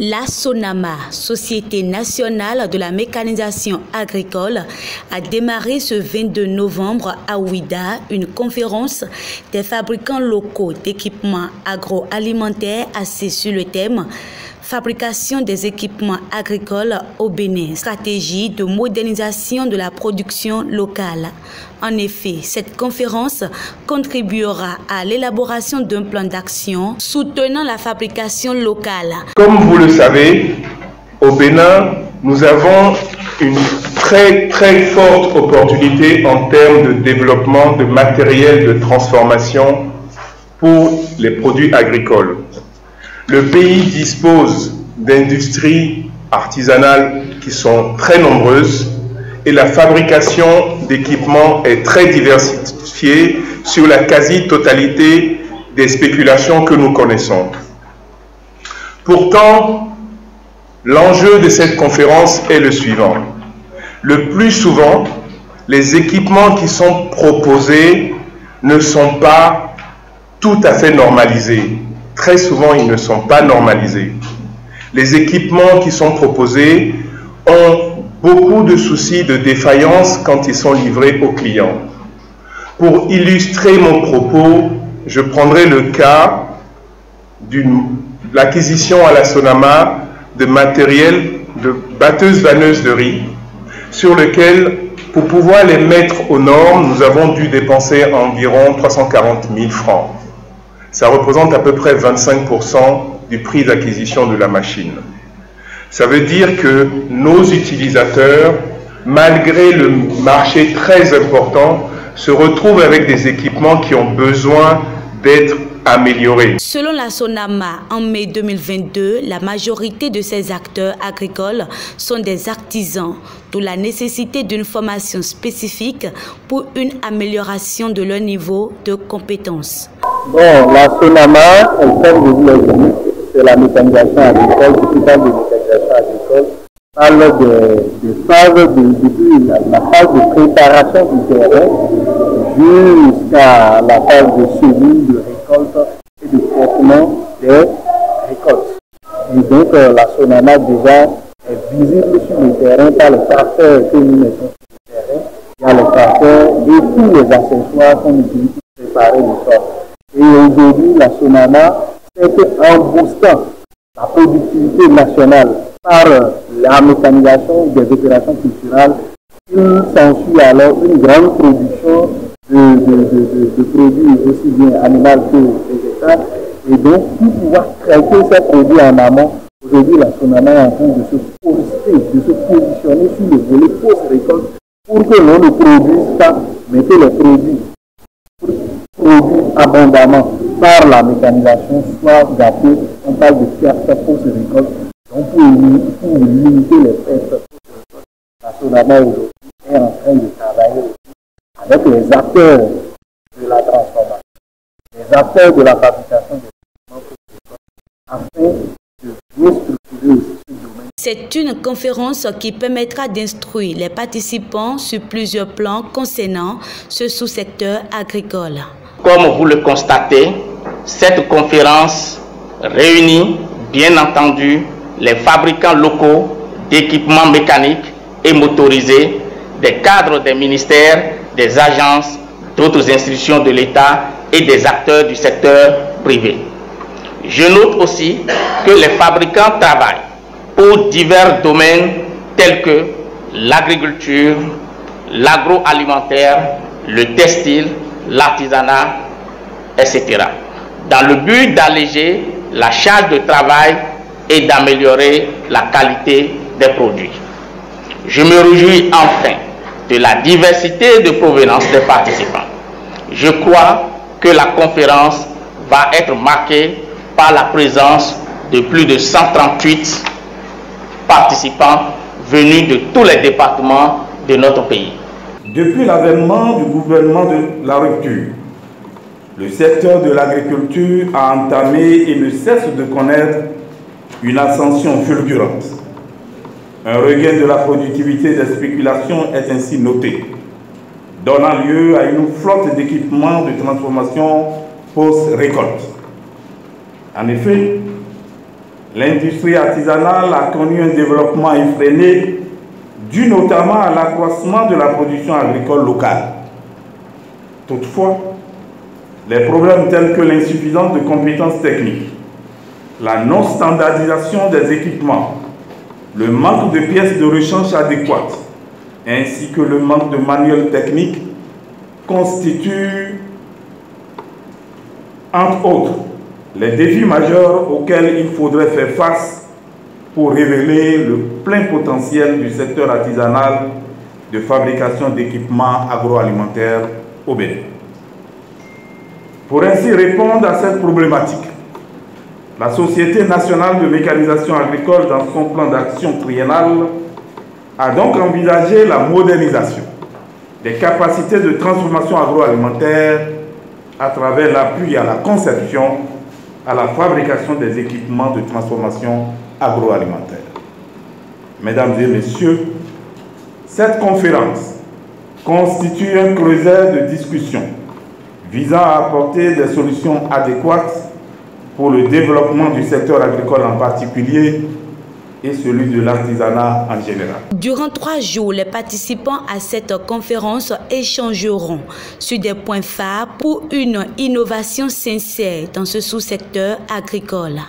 La SONAMA, Société nationale de la mécanisation agricole, a démarré ce 22 novembre à Ouidah une conférence des fabricants locaux d'équipements agroalimentaires assise sur le thème fabrication des équipements agricoles au Bénin, stratégie de modernisation de la production locale. En effet, cette conférence contribuera à l'élaboration d'un plan d'action soutenant la fabrication locale. Comme vous le savez, au Bénin, nous avons une très forte opportunité en termes de développement de matériel de transformation pour les produits agricoles. Le pays dispose d'industries artisanales qui sont très nombreuses et la fabrication d'équipements est très diversifiée sur la quasi-totalité des spéculations que nous connaissons. Pourtant, l'enjeu de cette conférence est le suivant. Le plus souvent, les équipements qui sont proposés ne sont pas tout à fait normalisés. Très souvent, ils ne sont pas normalisés. Les équipements qui sont proposés ont beaucoup de soucis de défaillance quand ils sont livrés aux clients. Pour illustrer mon propos, je prendrai le cas de l'acquisition à la SONAMA de matériel de batteuses-vanneuses de riz, sur lequel, pour pouvoir les mettre aux normes, nous avons dû dépenser environ 340 000 francs. Ça représente à peu près 25% du prix d'acquisition de la machine. Ça veut dire que nos utilisateurs, malgré le marché très important, se retrouvent avec des équipements qui ont besoin d'être améliorés. Selon la SONAMA, en mai 2022, la majorité de ces acteurs agricoles sont des artisans, d'où la nécessité d'une formation spécifique pour une amélioration de leur niveau de compétence. Bon, la SONAMA, comme je vous l'ai dit, c'est la mécanisation agricole. Qui parle de mécanisation agricole parle de phases, depuis la phase de préparation du terrain jusqu'à la phase de semis, de récolte et de traitement des récoltes. Et donc la SONAMA déjà est visible sur le terrain par les tracteurs que nous mettons sur le terrain. Il y a les tracteurs et tous les accessoires qu'on utilise pour préparer le sol. Et aujourd'hui, la SONAMA, c'est qu'en boostant la productivité nationale par la mécanisation des opérations culturelles, il s'ensuit alors une grande production de produits aussi bien animaux que végétaux. Et donc, pour pouvoir traiter ces produits en amont, aujourd'hui, la SONAMA est en train de se positionner sur le volet post-récolte pour que l'on ne produise pas, mais que les produits abondamment par la mécanisation soient gâtés. On parle de pertes post-récolte. Donc, pour limiter les pertes post-récolte, la SONAMA aujourd'hui est en train de travailler avec les acteurs de la transformation, les acteurs de la fabrication des équipements post-récolte, afin de bien structurer aussi ce domaine. C'est une conférence qui permettra d'instruire les participants sur plusieurs plans concernant ce sous-secteur agricole. Comme vous le constatez, cette conférence réunit, bien entendu, les fabricants locaux d'équipements mécaniques et motorisés, des cadres des ministères, des agences, d'autres institutions de l'État et des acteurs du secteur privé. Je note aussi que les fabricants travaillent pour divers domaines tels que l'agriculture, l'agroalimentaire, le textile, l'artisanat, etc. dans le but d'alléger la charge de travail et d'améliorer la qualité des produits. Je me réjouis enfin de la diversité de provenance des participants. Je crois que la conférence va être marquée par la présence de plus de 138 participants venus de tous les départements de notre pays. Depuis l'avènement du gouvernement de la rupture, le secteur de l'agriculture a entamé et ne cesse de connaître une ascension fulgurante. Un regain de la productivité des spéculations est ainsi noté, donnant lieu à une flotte d'équipements de transformation post-récolte. En effet, L'industrie artisanale a connu un développement effréné, dû notamment à l'accroissement de la production agricole locale. Toutefois, les problèmes tels que l'insuffisance de compétences techniques, la non-standardisation des équipements, le manque de pièces de rechange adéquates, ainsi que le manque de manuels techniques constituent, entre autres, les défis majeurs auxquels il faudrait faire face pour révéler le plein potentiel du secteur artisanal de fabrication d'équipements agroalimentaires au Bénin. Pour ainsi répondre à cette problématique, la Société nationale de mécanisation agricole, dans son plan d'action triennal, a donc envisagé la modernisation des capacités de transformation agroalimentaire à travers l'appui à la conception, à la fabrication des équipements de transformation agroalimentaire. Mesdames et messieurs, cette conférence constitue un creuset de discussion visant à apporter des solutions adéquates pour le développement du secteur agricole en particulier et celui de l'artisanat en général. Durant 3 jours, les participants à cette conférence échangeront sur des points phares pour une innovation sincère dans ce sous-secteur agricole.